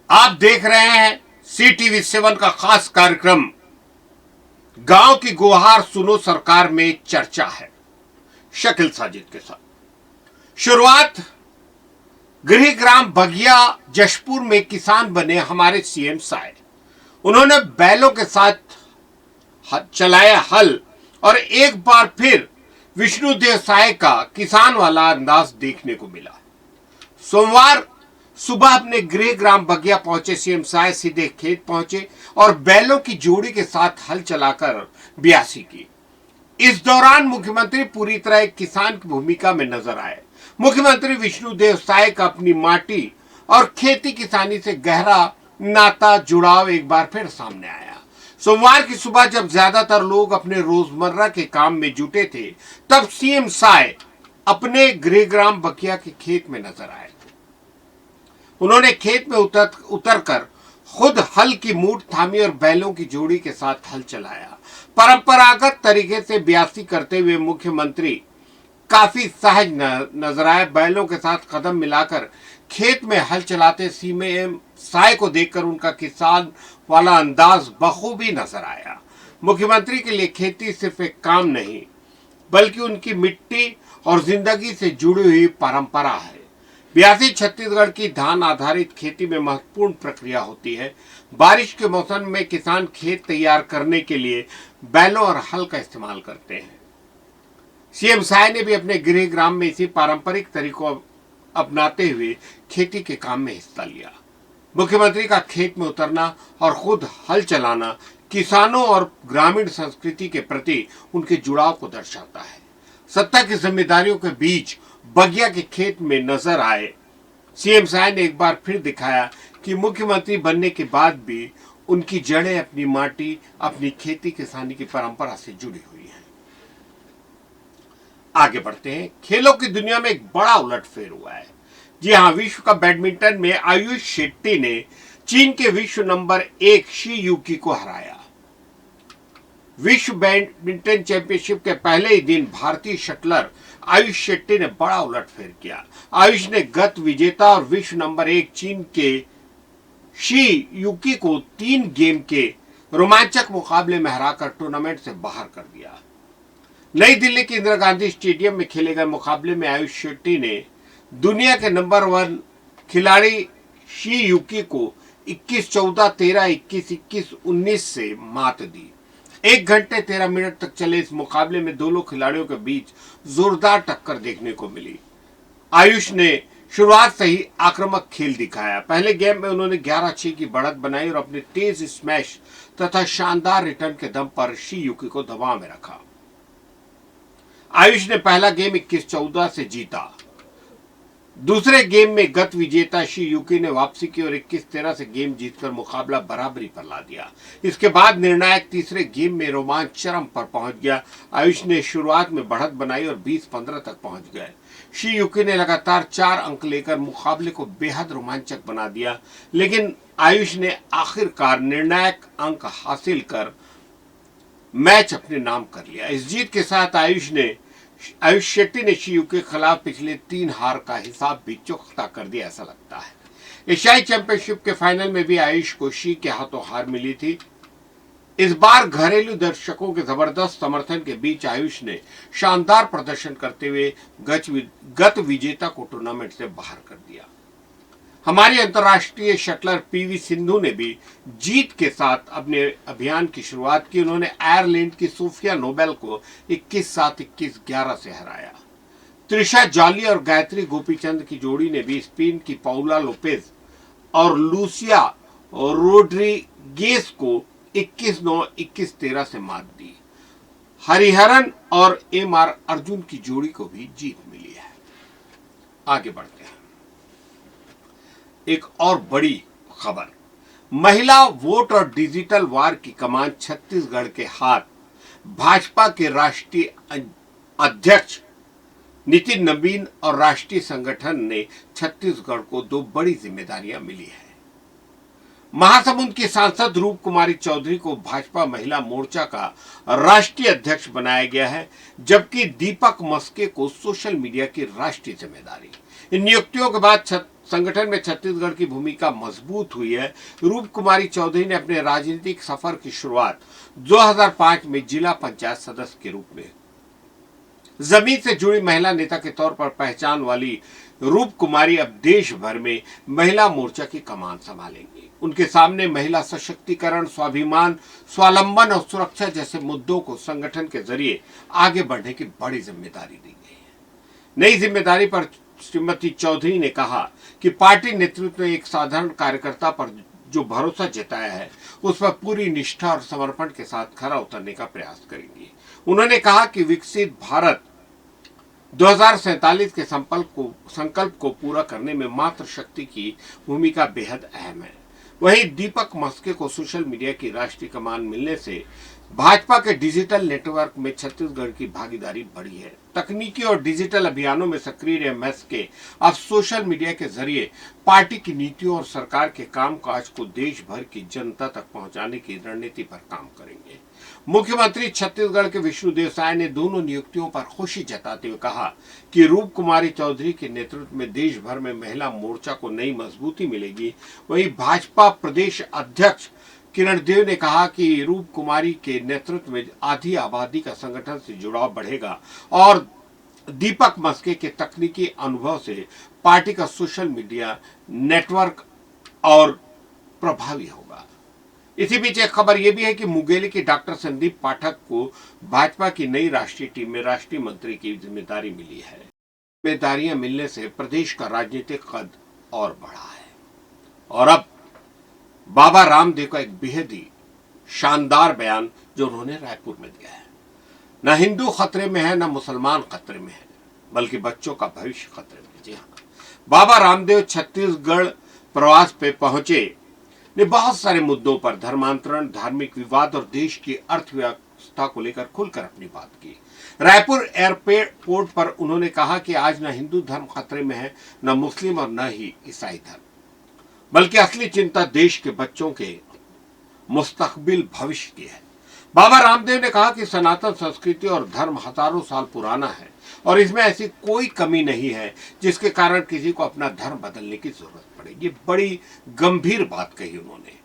आप देख रहे हैं CTV7 का खास कार्यक्रम गांव की गुहार सुनो सरकार में चर्चा है शकील साजिद के साथ। शुरुआत गृहग्राम बगिया जशपुर में किसान बने हमारे सीएम साय। उन्होंने बैलों के साथ चलाया हल और एक बार फिर विष्णुदेव साय का किसान वाला अंदाज देखने को मिला। सोमवार सुबह अपने गृह ग्राम बगिया पहुंचे सीएम साय सीधे खेत पहुंचे और बैलों की जोड़ी के साथ हल चलाकर ब्यासी की। इस दौरान मुख्यमंत्री पूरी तरह एक किसान की भूमिका में नजर आए। मुख्यमंत्री विष्णुदेव साय का अपनी माटी और खेती किसानी से गहरा नाता जुड़ाव एक बार फिर सामने आया। सोमवार की सुबह जब ज्यादातर लोग अपने रोजमर्रा के काम में जुटे थे, तब सीएम साय अपने गृहग्राम बगिया के खेत में नजर आए। उन्होंने खेत में उतरकर खुद हल की मूठ थामी और बैलों की जोड़ी के साथ हल चलाया। परंपरागत तरीके से ब्यासी करते हुए मुख्यमंत्री काफी सहज नजर आए। बैलों के साथ कदम मिलाकर खेत में हल चलाते सीएम साय को देखकर उनका किसान वाला अंदाज बखूबी नजर आया। मुख्यमंत्री के लिए खेती सिर्फ एक काम नहीं, बल्कि उनकी मिट्टी और जिंदगी से जुड़ी हुई परंपरा है। ब्यासी छत्तीसगढ़ की धान आधारित खेती में महत्वपूर्ण प्रक्रिया होती है। बारिश के मौसम में किसान खेत तैयार करने के लिए बैलों और हल का इस्तेमाल करते हैं। सीएम साय ने भी अपने गृह ग्राम में इसी पारंपरिक तरीकों अपनाते हुए खेती के काम में हिस्सा लिया। मुख्यमंत्री का खेत में उतरना और खुद हल चलाना किसानों और ग्रामीण संस्कृति के प्रति उनके जुड़ाव को दर्शाता है। सत्ता की जिम्मेदारियों के बीच बगिया के खेत में नजर आए सीएम साय ने एक बार फिर दिखाया कि मुख्यमंत्री बनने के बाद भी उनकी जड़ें अपनी माटी, अपनी खेती किसानी की परंपरा से जुड़ी हुई हैं। आगे बढ़ते हैं। खेलों की दुनिया में एक बड़ा उलटफेर हुआ है। जी हां, विश्व कप बैडमिंटन में आयुष शेट्टी ने चीन के विश्व नंबर 1 शी युकी को हराया। विश्व बैडमिंटन चैंपियनशिप के पहले ही दिन भारतीय शटलर आयुष शेट्टी ने बड़ा उलटफेर किया। आयुष ने गत विजेता और विश्व नंबर 1 चीन के शी युकी को 3 गेम के रोमांचक मुकाबले में हराकर टूर्नामेंट से बाहर कर दिया। नई दिल्ली के इंदिरा गांधी स्टेडियम में खेले गए मुकाबले में आयुष शेट्टी ने दुनिया के नंबर 1 खिलाड़ी शी युकी को 21-14, 13-21, 21-19 से मात दी। 1 घंटे 13 मिनट तक चले इस मुकाबले में दोनों खिलाड़ियों के बीच जोरदार टक्कर देखने को मिली। आयुष ने शुरुआत से ही आक्रामक खेल दिखाया। पहले गेम में उन्होंने 11-6 की बढ़त बनाई और अपने तेज स्मैश तथा शानदार रिटर्न के दम पर शी युकी को दबाव में रखा। आयुष ने पहला गेम 21-14 से जीता। दूसरे गेम में गत विजेता शी युकी ने वापसी की और 21-13 से गेम जीतकर मुकाबला बराबरी पर ला दिया। इसके बाद निर्णायक तीसरे गेम में रोमांच चरम पर पहुंच गया। आयुष ने शुरुआत में बढ़त बनाई और 20-15 तक पहुंच गए। शी युकी ने लगातार 4 अंक लेकर मुकाबले को बेहद रोमांचक बना दिया, लेकिन आयुष ने आखिरकार निर्णायक अंक हासिल कर मैच अपने नाम कर लिया। इस जीत के साथ आयुष शेट्टी ने शी युकी के खिलाफ पिछले 3 हार का हिसाब भी चुकता कर दिया, ऐसा लगता है। एशियाई चैंपियनशिप के फाइनल में भी आयुष को शी के हाथों हार मिली थी। इस बार घरेलू दर्शकों के जबरदस्त समर्थन के बीच आयुष ने शानदार प्रदर्शन करते हुए गत विजेता को टूर्नामेंट से बाहर कर दिया। हमारी अंतर्राष्ट्रीय शटलर पीवी सिंधु ने भी जीत के साथ अपने अभियान की शुरुआत की। उन्होंने आयरलैंड की सोफिया नोबेल को 21-7, 21-11 से हराया। त्रिशा जॉली और गायत्री गोपीचंद की जोड़ी ने भी स्पेन की पाउला लोपेज और लूसिया रोड्रिगेज को 21-9, 21-13 से मात दी। हरिहरन और एमआर अर्जुन की जोड़ी को भी जीत मिली है। आगे बढ़ते हैं। एक और बड़ी खबर, महिला वोट और डिजिटल वार की कमान छत्तीसगढ़ के हाथ। भाजपा के राष्ट्रीय अध्यक्ष नितिन नवीन और राष्ट्रीय संगठन ने छत्तीसगढ़ को 2 बड़ी जिम्मेदारियां मिली है। महासमुंद की सांसद रूप कुमारी चौधरी को भाजपा महिला मोर्चा का राष्ट्रीय अध्यक्ष बनाया गया है, जबकि दीपक मस्के को सोशल मीडिया की राष्ट्रीय जिम्मेदारी। इन नियुक्तियों के बाद संगठन में छत्तीसगढ़ की भूमिका मजबूत हुई है। रूप कुमारी चौधरी ने अपने राजनीतिक सफर की शुरुआत 2005 में जिला पंचायत सदस्य के रूप में जमीन से जुड़ी महिला नेता के तौर पर पहचान वाली रूप कुमारी अब देश भर में महिला मोर्चा की कमान संभालेंगी। उनके सामने महिला सशक्तिकरण, स्वाभिमान, स्वावलंबन और सुरक्षा जैसे मुद्दों को संगठन के जरिए आगे बढ़ने की बड़ी जिम्मेदारी दी गई है। नई जिम्मेदारी पर श्रीमती चौधरी ने कहा कि पार्टी नेतृत्व ने एक साधारण कार्यकर्ता पर जो भरोसा जताया है उस पर पूरी निष्ठा और समर्पण के साथ खरा उतरने का प्रयास करेंगी। उन्होंने कहा कि विकसित भारत 2047 के संकल्प को पूरा करने में मातृशक्ति की भूमिका बेहद अहम है। वहीं दीपक मस्के को सोशल मीडिया की राष्ट्रीय कमान मिलने से भाजपा के डिजिटल नेटवर्क में छत्तीसगढ़ की भागीदारी बढ़ी है। तकनीकी और डिजिटल अभियानों में सक्रिय रहे मस्के अब सोशल मीडिया के जरिए पार्टी की नीतियों और सरकार के कामकाज को देश भर की जनता तक पहुंचाने की रणनीति पर काम करेंगे। मुख्यमंत्री छत्तीसगढ़ के विष्णुदेव साय ने दोनों नियुक्तियों पर खुशी जताते हुए कहा कि रूप कुमारी चौधरी के नेतृत्व में देश भर में महिला मोर्चा को नई मजबूती मिलेगी। वहीं भाजपा प्रदेश अध्यक्ष किरण देव ने कहा कि रूप कुमारी के नेतृत्व में आधी आबादी का संगठन से जुड़ाव बढ़ेगा और दीपक मस्के के तकनीकी अनुभव से पार्टी का सोशल मीडिया नेटवर्क और प्रभावी होगा। इसी बीच एक खबर यह भी है कि मुंगेली के डॉक्टर संदीप पाठक को भाजपा की नई राष्ट्रीय टीम में राष्ट्रीय मंत्री की जिम्मेदारी मिली है। जिम्मेदारियां मिलने से प्रदेश का राजनीतिक कद और बढ़ा है और अब बाबा रामदेव का एक बेहद ही शानदार बयान जो उन्होंने रायपुर में दिया है। न हिंदू खतरे में है, न मुसलमान खतरे में है, बल्कि बच्चों का भविष्य खतरे में। जी हाँ, बाबा रामदेव छत्तीसगढ़ प्रवास पे पहुंचे ने बहुत सारे मुद्दों पर धर्मांतरण, धार्मिक विवाद और देश की अर्थव्यवस्था को लेकर खुलकर अपनी बात की। रायपुर एयरपोर्ट पर उन्होंने कहा कि आज न हिंदू धर्म खतरे में है, न मुस्लिम और न ही ईसाई धर्म, बल्कि असली चिंता देश के बच्चों के मुस्तकबिल भविष्य की है। बाबा रामदेव ने कहा कि सनातन संस्कृति और धर्म हजारों साल पुराना है और इसमें ऐसी कोई कमी नहीं है जिसके कारण किसी को अपना धर्म बदलने की जरूरत पड़े। ये बड़ी गंभीर बात कही उन्होंने।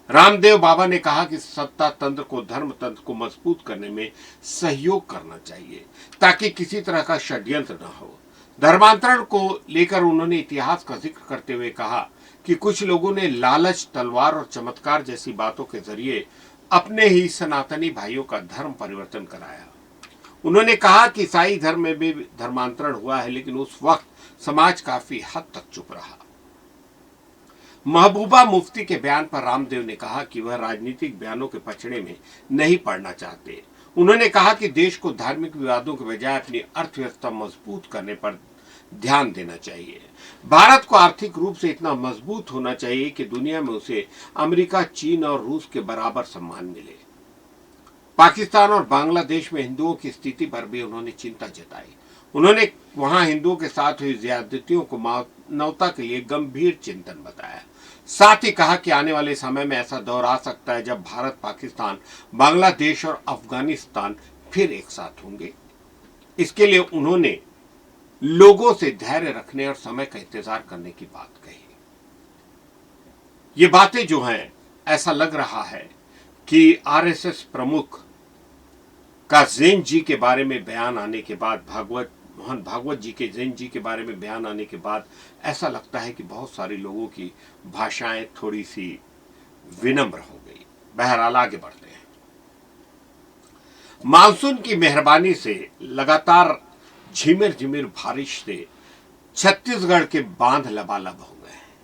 रामदेव बाबा ने कहा कि सत्ता तंत्र को, धर्म तंत्र को मजबूत करने में सहयोग करना चाहिए ताकि किसी तरह का षड्यंत्र न हो। धर्मांतरण को लेकर उन्होंने इतिहास का जिक्र करते हुए कहा कि कुछ लोगों ने लालच, तलवार और चमत्कार जैसी बातों के जरिए अपने ही सनातनी भाइयों का धर्म परिवर्तन कराया। उन्होंने कहा कि ईसाई धर्म में भी धर्मांतरण हुआ है, लेकिन उस वक्त समाज काफी हद तक चुप रहा। महबूबा मुफ्ती के बयान पर रामदेव ने कहा कि वह राजनीतिक बयानों के पचड़े में नहीं पड़ना चाहते। उन्होंने कहा कि देश को धार्मिक विवादों के बजाय अपनी अर्थव्यवस्था मजबूत करने पर ध्यान देना चाहिए। भारत को आर्थिक रूप से इतना मजबूत होना चाहिए कि दुनिया में उसे अमेरिका, चीन और रूस के बराबर सम्मान मिले। पाकिस्तान और बांग्लादेश में हिंदुओं की स्थिति पर भी उन्होंने चिंता जताई। उन्होंने वहां हिंदुओं के साथ हुई ज्यादतियों को मानवता के लिए गंभीर चिंतन बताया। साथ ही कहा कि आने वाले समय में ऐसा दौर आ सकता है जब भारत, पाकिस्तान, बांग्लादेश और अफगानिस्तान फिर एक साथ होंगे। इसके लिए उन्होंने लोगों से धैर्य रखने और समय का इंतजार करने की बात कही। ये बातें जो हैं, ऐसा लग रहा है कि आरएसएस प्रमुख का जैन जी के बारे में बयान आने के बाद, मोहन भागवत जी के जैन जी के बारे में बयान आने के बाद ऐसा लगता है कि बहुत सारे लोगों की भाषाएं थोड़ी सी विनम्र हो गई। बहरहाल आगे बढ़ते हैं। मानसून की मेहरबानी से लगातार झिमिर झिमिर बारिश से छत्तीसगढ़ के बांध लबालब हो गए हैं।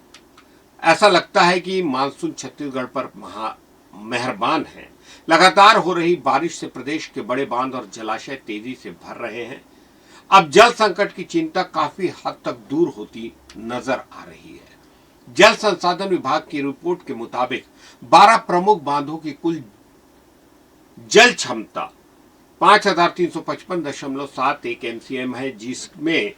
ऐसा लगता है कि मानसून छत्तीसगढ़ पर मेहरबान है। लगातार हो रही बारिश से प्रदेश के बड़े बांध और जलाशय तेजी से भर रहे हैं। अब जल संकट की चिंता काफी हद तक दूर होती नजर आ रही है। जल संसाधन विभाग की रिपोर्ट के मुताबिक 12 प्रमुख बांधों की कुल जल क्षमता 5355.71 एमसीएम है, जिसमें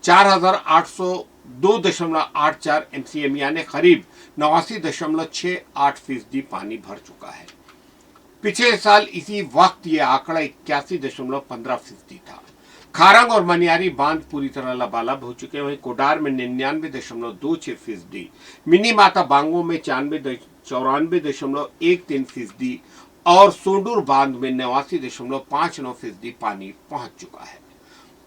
4802.84 एमसीएम यानी करीब 89.68% पानी भर चुका है। पिछले साल इसी वक्त ये आंकड़ा 81.15% था। खारंग और मनियारी बांध पूरी तरह लबालब हो चुके हैं। वहीं कोडार में 99.26%, मिनी माता बांगो में 94.13% और सोंडूर बांध में 89.59% पानी पहुंच चुका है।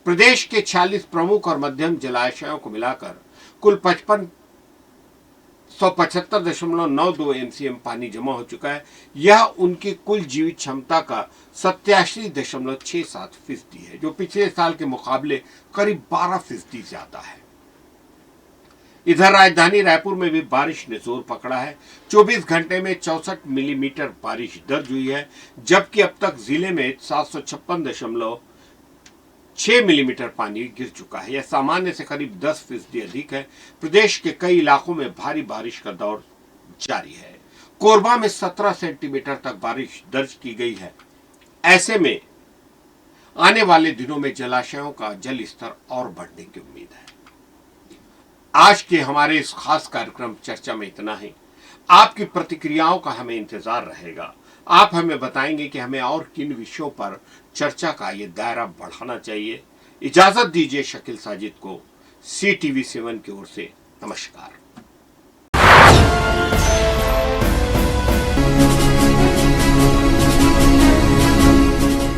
प्रदेश के 46 प्रमुख और मध्यम जलाशयों को मिलाकर कुल 175.92 एमसीएम पानी जमा हो चुका है। यह उनकी कुल जीवित क्षमता का 87.67% है, जो पिछले साल के मुकाबले करीब 12% ज्यादा है। इधर राजधानी रायपुर में भी बारिश ने जोर पकड़ा है। 24 घंटे में 64 मिलीमीटर बारिश दर्ज हुई है, जबकि अब तक जिले में 756.6 मिलीमीटर पानी गिर चुका है। यह सामान्य से करीब 10% अधिक है। प्रदेश के कई इलाकों में भारी बारिश का दौर जारी है। कोरबा में 17 सेंटीमीटर तक बारिश दर्ज की गई है। ऐसे में आने वाले दिनों में जलाशयों का जल स्तर और बढ़ने की उम्मीद है। आज के हमारे इस खास कार्यक्रम चर्चा में इतना ही। आपकी प्रतिक्रियाओं का हमें इंतजार रहेगा। आप हमें बताएंगे कि हमें और किन विषयों पर चर्चा का ये दायरा बढ़ाना चाहिए। इजाजत दीजिए शकील साजिद को। CTV7 की ओर से नमस्कार।